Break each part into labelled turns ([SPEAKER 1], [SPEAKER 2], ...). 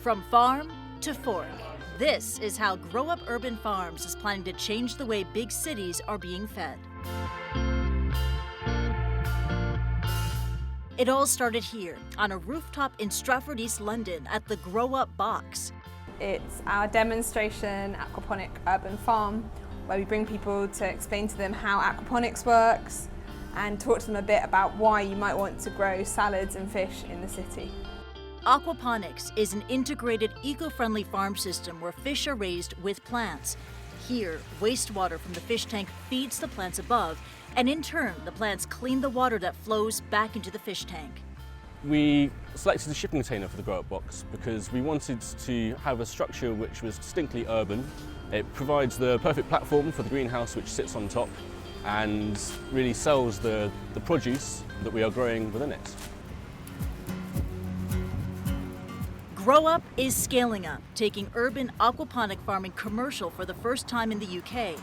[SPEAKER 1] From farm to fork, this is how GrowUp Urban Farms is planning to change the way big cities are being fed. It all started here, on a rooftop in Stratford, East London, at the GrowUp Box.
[SPEAKER 2] It's our demonstration aquaponic urban farm, where we bring people to explain to them how aquaponics works and talk to them a bit about why you might want to grow salads and fish in the city.
[SPEAKER 1] Aquaponics is an integrated, eco-friendly farm system where fish are raised with plants. Here, wastewater from the fish tank feeds the plants above, and in turn, the plants clean the water that flows back into the fish tank.
[SPEAKER 3] We selected the shipping container for the GrowUp box because we wanted to have a structure which was distinctly urban. It provides the perfect platform for the greenhouse which sits on top and really sells the produce that we are growing within it.
[SPEAKER 1] GrowUp is scaling up, taking urban aquaponic farming commercial for the first time in the UK.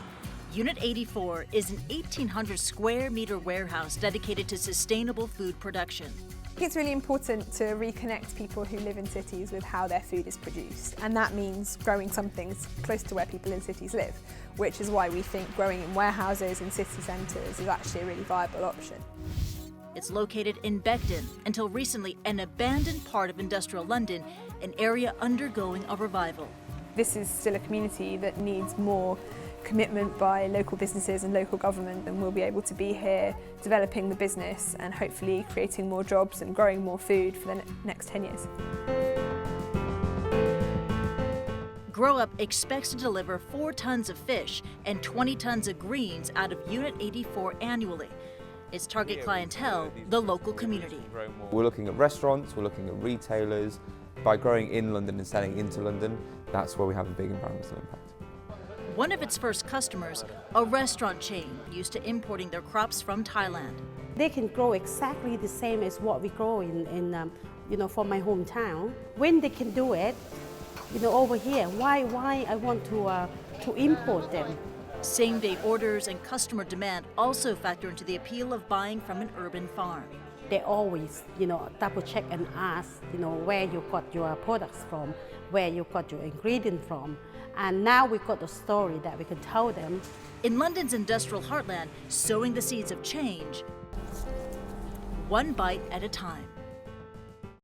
[SPEAKER 1] Unit 84 is an 1,800 square meter warehouse dedicated to sustainable food production.
[SPEAKER 2] I think it's really important to reconnect people who live in cities with how their food is produced, and that means growing some things close to where people in cities live, which is why we think growing in warehouses and city centres is actually a really viable option.
[SPEAKER 1] It's located in Beckton, until recently an abandoned part of industrial London, an area undergoing a revival.
[SPEAKER 2] This is still a community that needs more commitment by local businesses and local government, and we'll be able to be here developing the business and hopefully creating more jobs and growing more food for the next 10 years.
[SPEAKER 1] GrowUp expects to deliver 4 tons of fish and 20 tons of greens out of Unit 84 annually. Its target clientele, the local community.
[SPEAKER 4] We're looking at restaurants, we're looking at retailers. By growing in London and selling into London, that's where we have a big environmental impact.
[SPEAKER 1] One of its first customers, a restaurant chain used to importing their crops from Thailand.
[SPEAKER 5] They can grow exactly the same as what we grow in for my hometown. When they can do it, over here, why I want to import them?
[SPEAKER 1] Same-day orders and customer demand also factor into the appeal of buying from an urban farm.
[SPEAKER 5] They always, double check and ask, where you got your products from, where you got your ingredient from. And now we've got a story that we can tell them.
[SPEAKER 1] In London's industrial heartland, sowing the seeds of change, one bite at a time.